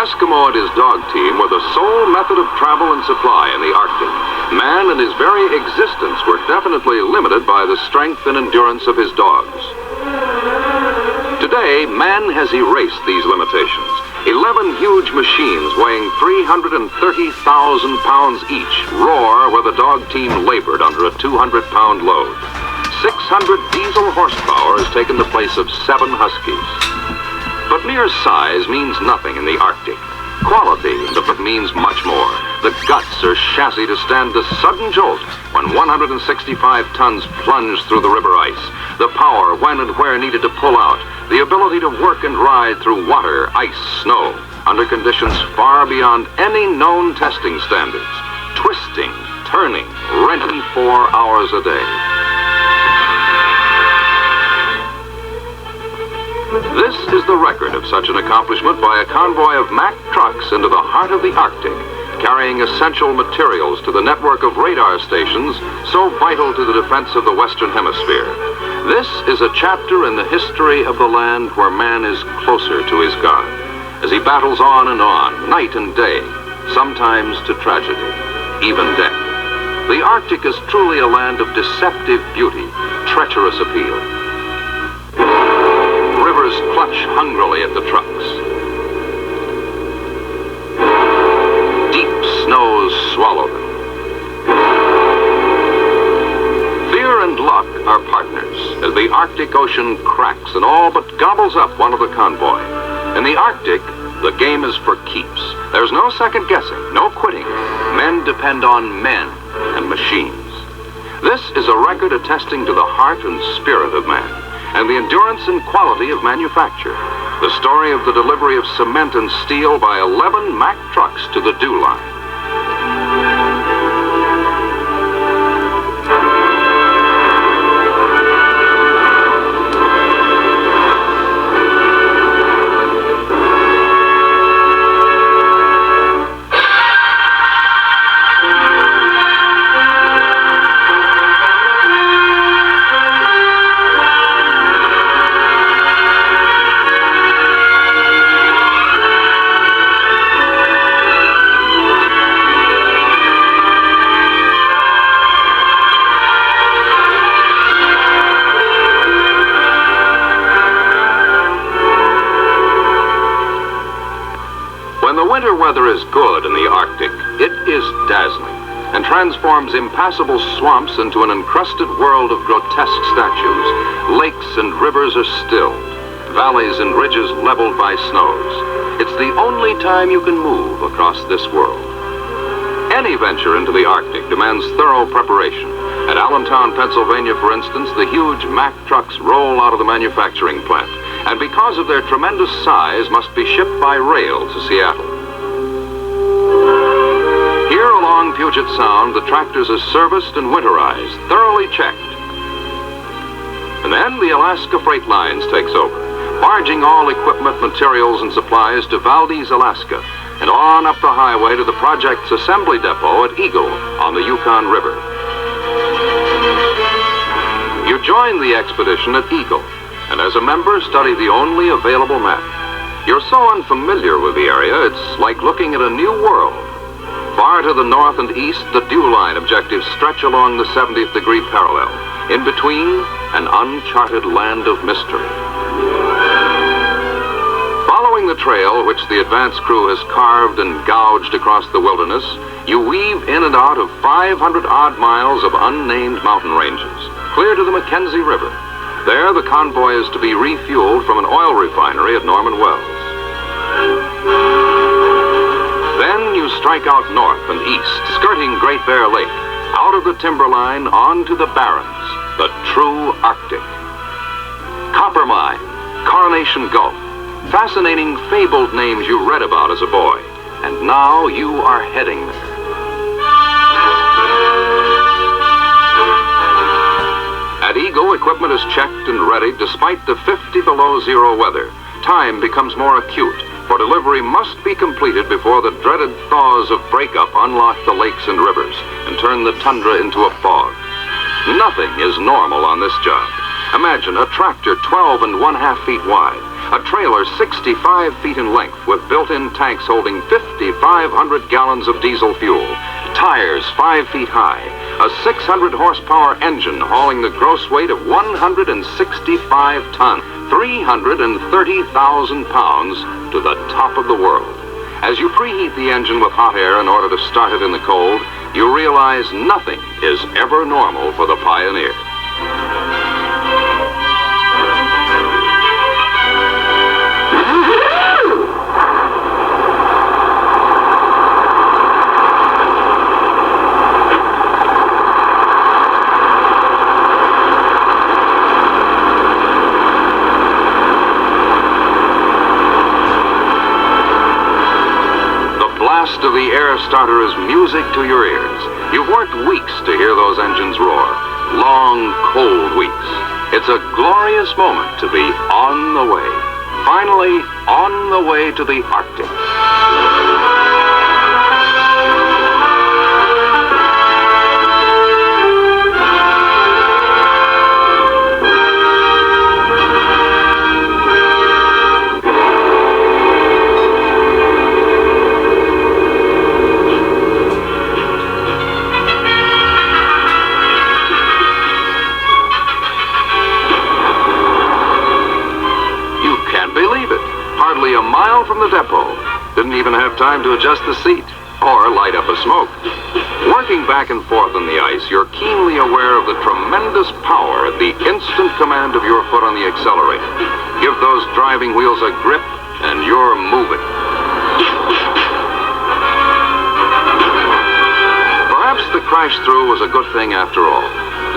Eskimo and his dog team were the sole method of travel and supply in the Arctic. Man and his very existence were definitely limited by the strength and endurance of his dogs. Today, man has erased these limitations. 11 huge machines weighing 330,000 pounds each roar where the dog team labored under a 200-pound load. 600 diesel horsepower has taken the place of 7 Huskies. But mere size means nothing in the Arctic. Quality means much more. The guts or chassis to stand the sudden jolt when 165 tons plunge through the river ice. The power when and where needed to pull out. The ability to work and ride through water, ice, snow, under conditions far beyond any known testing standards. Twisting, turning, wrenching 4 hours a day. This is the record of such an accomplishment by a convoy of Mack trucks into the heart of the Arctic, carrying essential materials to the network of radar stations so vital to the defense of the Western Hemisphere. This is a chapter in the history of the land where man is closer to his God, as he battles on and on, night and day, sometimes to tragedy, even death. The Arctic is truly a land of deceptive beauty, treacherous appeal. Rivers clutch hungrily at the trucks. Deep snows swallow them. Fear and luck are partners as the Arctic Ocean cracks and all but gobbles up one of the convoy. In the Arctic, the game is for keeps. There's no second guessing, no quitting. Men depend on men and machines. This is a record attesting to the heart and spirit of man, and the endurance and quality of manufacture. The story of the delivery of cement and steel by 11 Mack trucks to the dew line. Winter weather is good in the Arctic. It is dazzling and transforms impassable swamps into an encrusted world of grotesque statues. Lakes and rivers are stilled, valleys and ridges leveled by snows. It's the only time you can move across this world. Any venture into the Arctic demands thorough preparation. At Allentown, Pennsylvania, for instance, the huge Mack trucks roll out of the manufacturing plant, and because of their tremendous size, must be shipped by rail to Seattle. Here along Puget Sound, the tractors are serviced and winterized, thoroughly checked. And then the Alaska Freight Lines takes over, barging all equipment, materials, and supplies to Valdez, Alaska, and on up the highway to the project's assembly depot at Eagle on the Yukon River. You join the expedition at Eagle, and as a member, study the only available map. You're so unfamiliar with the area, it's like looking at a new world. Far to the north and east, the dew line objectives stretch along the 70th degree parallel. In between, an uncharted land of mystery. Following the trail which the advance crew has carved and gouged across the wilderness, you weave in and out of 500-odd miles of unnamed mountain ranges, clear to the Mackenzie River. There, the convoy is to be refueled from an oil refinery at Norman Wells. Then you strike out north and east, skirting Great Bear Lake, out of the timberline onto the barrens, the true Arctic. Coppermine, Coronation Gulf, fascinating fabled names you read about as a boy, and now you are heading there. At Eagle, equipment is checked and ready despite the 50 below zero weather. Time becomes more acute, for delivery must be completed before the dreaded thaws of breakup unlock the lakes and rivers and turn the tundra into a fog. Nothing is normal on this job. Imagine a tractor 12 1/2 feet wide, A trailer 65 feet in length with built-in tanks holding 5,500 gallons of diesel fuel. Tires 5 feet high. A 600 horsepower engine hauling the gross weight of 165 tons. 330,000 pounds to the top of the world. As you preheat the engine with hot air in order to start it in the cold, you realize nothing is ever normal for the Pioneer. The blast of the air starter is music to your ears. You've worked weeks to hear those engines roar. Long, cold weeks. It's a glorious moment to be on the way. Finally, on the way to the Arctic. Hardly a mile from the depot. Didn't even have time to adjust the seat or light up a smoke. Working back and forth on the ice, you're keenly aware of the tremendous power at the instant command of your foot on the accelerator. Give those driving wheels a grip and you're moving. Perhaps the crash through was a good thing after all.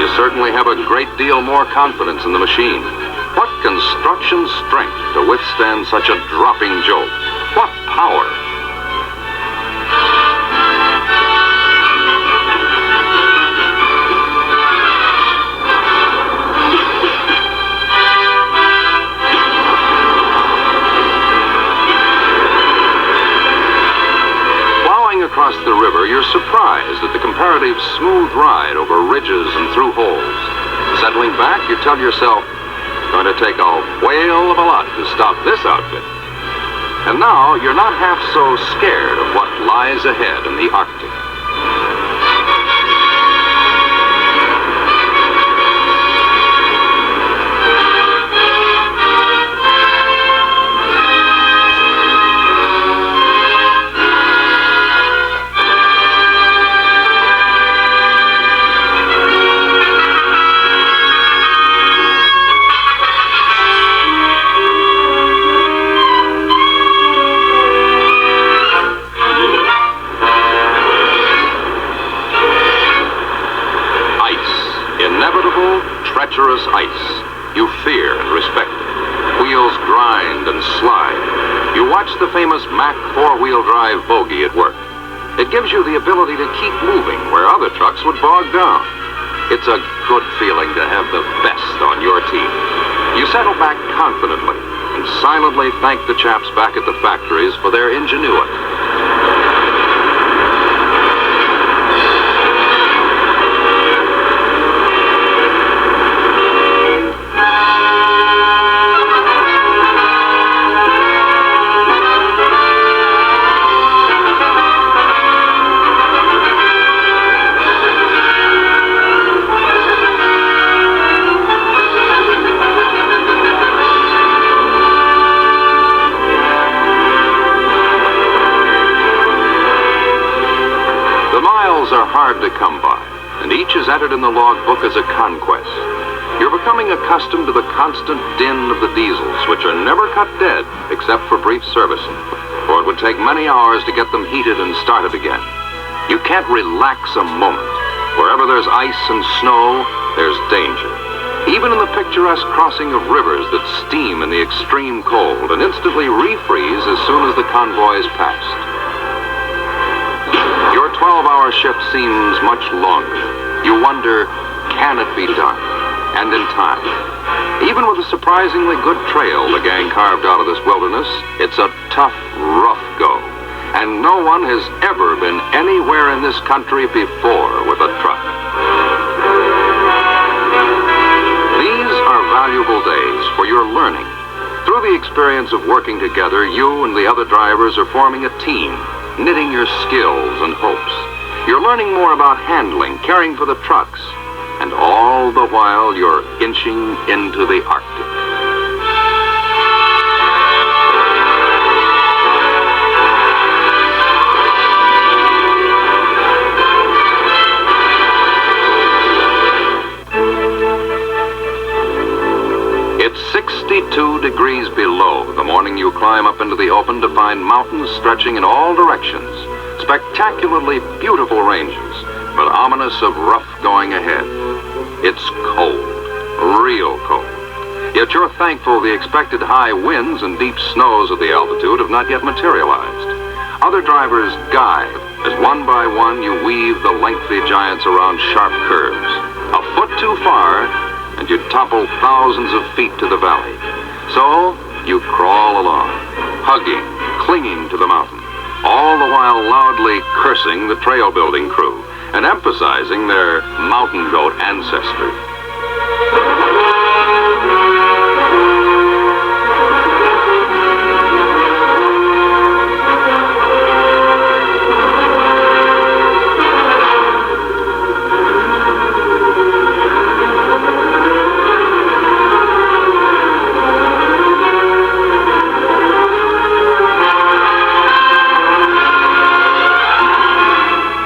You certainly have a great deal more confidence in the machine. What construction strength to withstand such a dropping jolt. What power. Plowing across the river, you're surprised at the comparative smooth ride over ridges and through holes. Settling back, you tell yourself, going to take a whale of a lot to stop this outfit. And now you're not half so scared of what lies ahead in the Arctic. Treacherous ice. You fear and respect it. Wheels grind and slide. You watch the famous Mach 4-wheel drive bogey at work. It gives you the ability to keep moving where other trucks would bog down. It's a good feeling to have the best on your team. You settle back confidently and silently thank the chaps back at the factories for their ingenuity. Are hard to come by, and each is entered in the logbook as a conquest. You're becoming accustomed to the constant din of the diesels, which are never cut dead except for brief servicing, for it would take many hours to get them heated and started again. You can't relax a moment. Wherever there's ice and snow, there's danger. Even in the picturesque crossing of rivers that steam in the extreme cold and instantly refreeze as soon as the convoy is passed. Your 12-hour shift seems much longer. You wonder, can it be done? And in time. Even with a surprisingly good trail the gang carved out of this wilderness, it's a tough, rough go. And no one has ever been anywhere in this country before with a truck. These are valuable days for your learning. Through the experience of working together, you and the other drivers are forming a team, knitting your skills and hopes. You're learning more about handling, caring for the trucks, and all the while you're inching into the Arctic. It's 62 degrees below the morning you climb up into the open to find mountains stretching in all directions, spectacularly beautiful ranges, but ominous of rough going ahead. It's cold, real cold. Yet you're thankful the expected high winds and deep snows of the altitude have not yet materialized. Other drivers guide as one by one you weave the lengthy giants around sharp curves. A foot too far, and you'd topple thousands of feet to the valley. So you crawl along, hugging, clinging to the mountain, all the while loudly cursing the trail-building crew and emphasizing their mountain goat ancestry.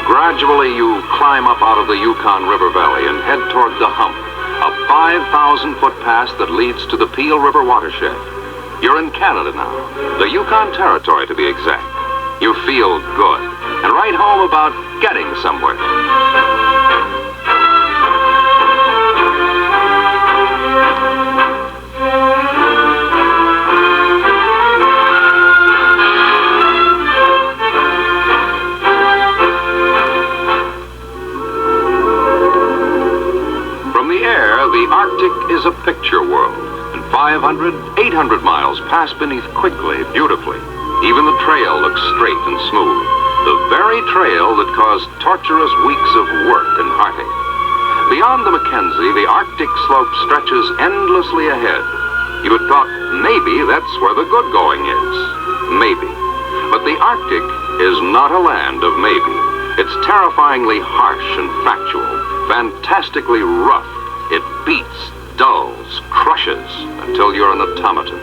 Gradually, you climb up out of the Yukon River Valley and head toward the Hump, a 5,000-foot pass that leads to the Peel River watershed. You're in Canada now, the Yukon Territory to be exact. You feel good, and write home about getting somewhere. The Arctic is a picture world, and 500, 800 miles pass beneath quickly, beautifully. Even the trail looks straight and smooth. The very trail that caused torturous weeks of work and heartache. Beyond the Mackenzie, the Arctic slope stretches endlessly ahead. You had thought maybe that's where the good going is. Maybe. But the Arctic is not a land of maybe. It's terrifyingly harsh and factual, fantastically rough. It beats, dulls, crushes, until you're an automaton.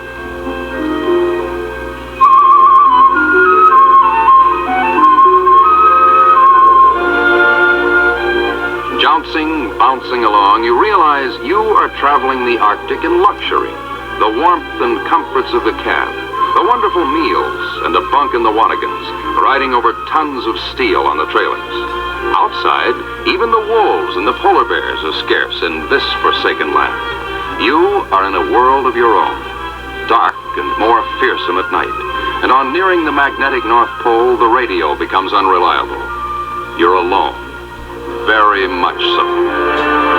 Jouncing, bouncing along, you realize you are traveling the Arctic in luxury. The warmth and comforts of the cab, the wonderful meals, and a bunk in the Wannigans, riding over tons of steel on the trailers. Outside, even the wolves and the polar bears are scarce in this forsaken land. You are in a world of your own, dark and more fearsome at night. And on nearing the magnetic North Pole, the radio becomes unreliable. You're alone, very much so.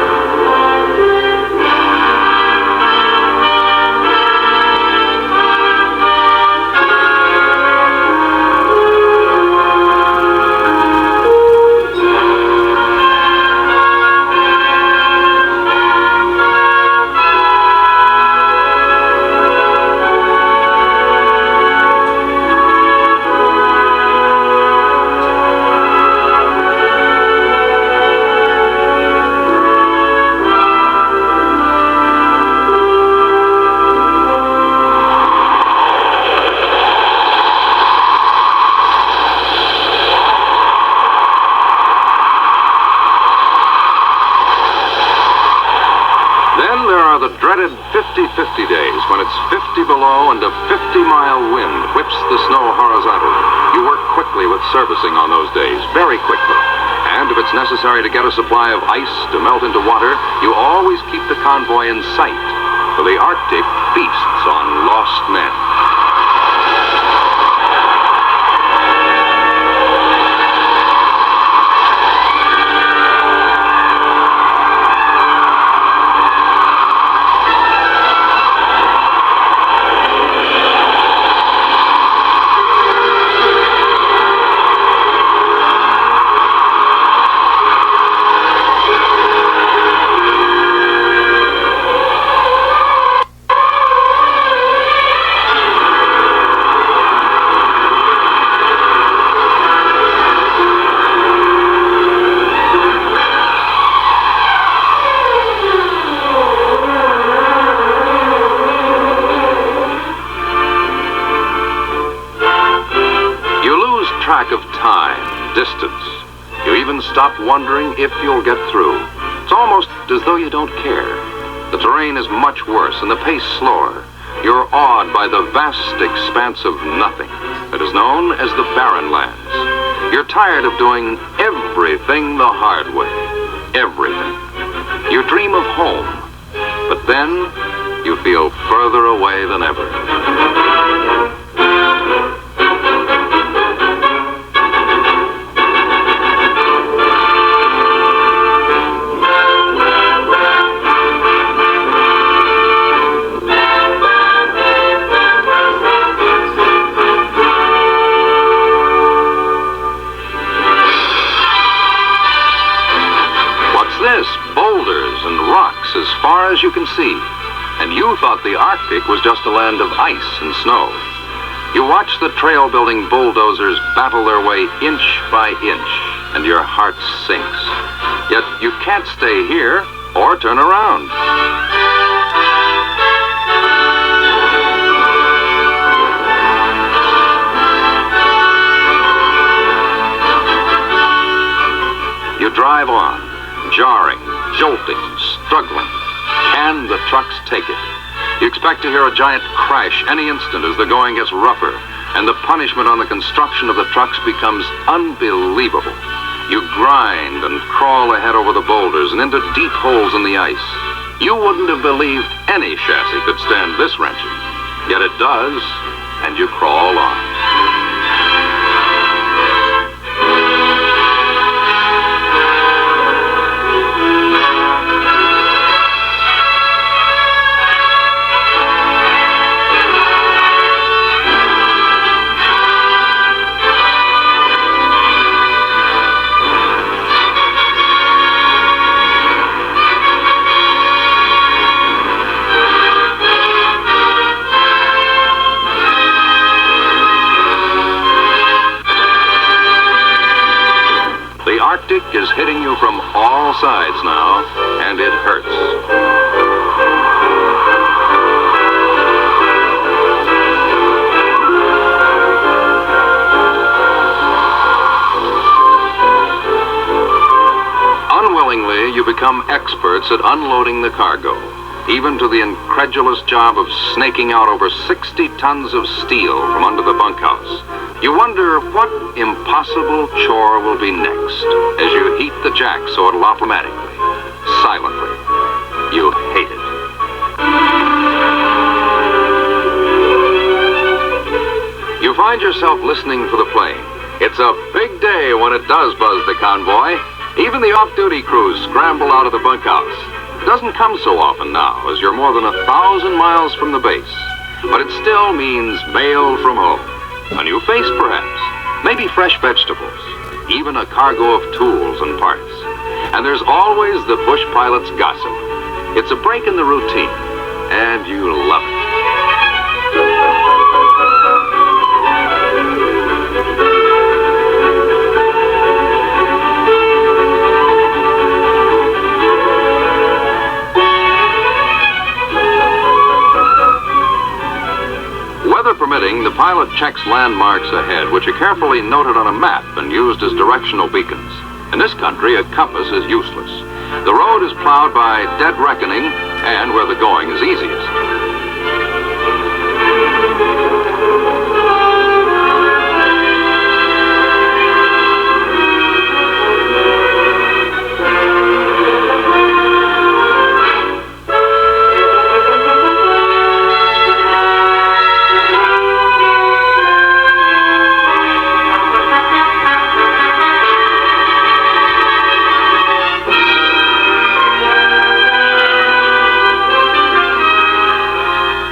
The dreaded 50-50 days when it's 50 below and a 50-mile wind whips the snow horizontally. You work quickly with servicing on those days, very quickly. And if it's necessary to get a supply of ice to melt into water, you always keep the convoy in sight, for the Arctic feasts on lost men. track of time, distance. You even stop wondering if you'll get through. It's almost as though you don't care. The terrain is much worse and the pace slower. You're awed by the vast expanse of nothing that is known as the barren lands. You're tired of doing everything the hard way. Everything. You dream of home, but then you feel further away than ever. Boulders and rocks as far as you can see, and you thought the Arctic was just a land of ice and snow. You watch the trail-building bulldozers battle their way inch by inch, and your heart sinks. Yet you can't stay here or turn around. You drive on, jarring, jolting, struggling. Can the trucks take it? You expect to hear a giant crash any instant as the going gets rougher, and the punishment on the construction of the trucks becomes unbelievable. You grind and crawl ahead over the boulders and into deep holes in the ice. You wouldn't have believed any chassis could stand this wrenching. Yet it does, and you crawl on. The Arctic is hitting you from all sides now, and it hurts. Unwillingly, you become experts at unloading the cargo, even to the incredulous job of snaking out over 60 tons of steel from under the bunkhouse. You wonder what impossible chore will be next as you heat the jack so it'll automatically, silently. You hate it. You find yourself listening for the plane. It's a big day when it does buzz the convoy. Even the off-duty crews scramble out of the bunkhouse. It doesn't come so often now, as you're more than 1,000 miles from the base. But it still means mail from home. A new face, perhaps. Maybe fresh vegetables. Even a cargo of tools and parts. And there's always the bush pilot's gossip. It's a break in the routine, and you love it. Weather permitting, the pilot checks landmarks ahead, which are carefully noted on a map and used as directional beacons. In this country, a compass is useless. The road is plowed by dead reckoning and where the going is easiest.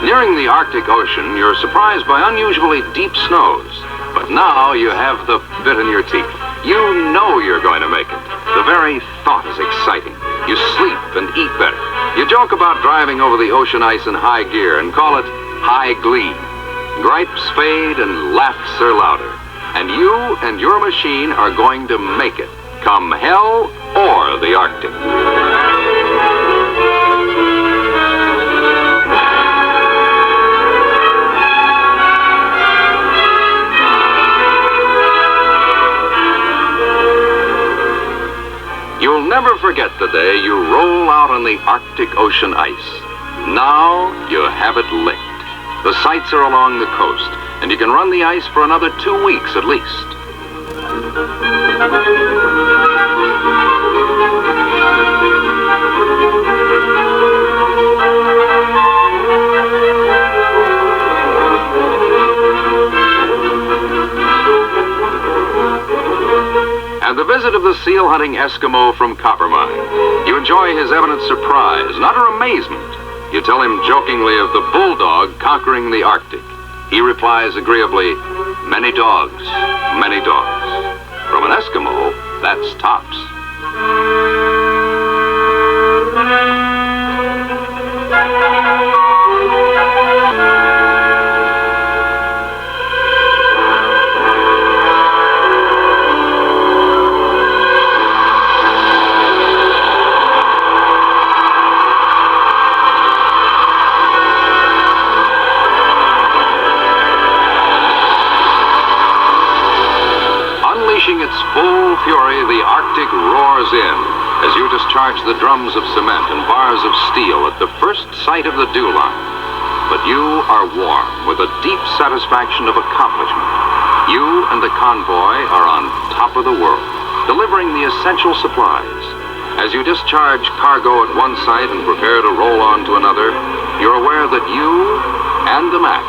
Nearing the Arctic Ocean, you're surprised by unusually deep snows. But now you have the bit in your teeth. You know you're going to make it. The very thought is exciting. You sleep and eat better. You joke about driving over the ocean ice in high gear and call it high glee. Gripes fade and laughs are louder. And you and your machine are going to make it, come hell or the Arctic. forget the day you roll out on the Arctic Ocean ice. Now you have it licked. The sights are along the coast, and you can run the ice for another 2 weeks at least. And the visit of the seal-hunting Eskimo from Coppermine. You enjoy his evident surprise, not her amazement. You tell him jokingly of the bulldog conquering the Arctic. He replies agreeably, "Many dogs, many dogs." From an Eskimo, that's tops. Unleashing its full fury, the Arctic roars in as you discharge the drums of cement and bars of steel at the first sight of the dew line. But you are warm with a deep satisfaction of accomplishment. You and the convoy are on top of the world, delivering the essential supplies. As you discharge cargo at one site and prepare to roll on to another, you're aware that you and the Max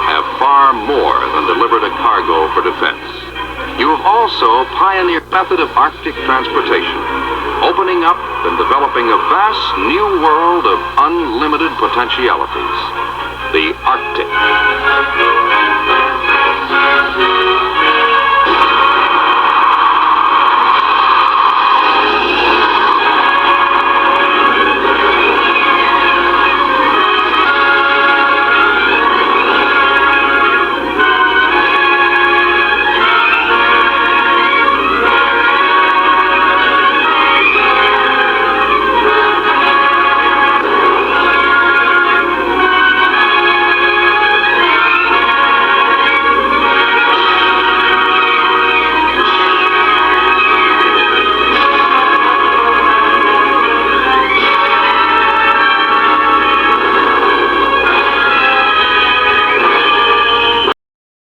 have far more than delivered a cargo for defense. You have also pioneered the method of Arctic transportation, opening up and developing a vast new world of unlimited potentialities, the Arctic.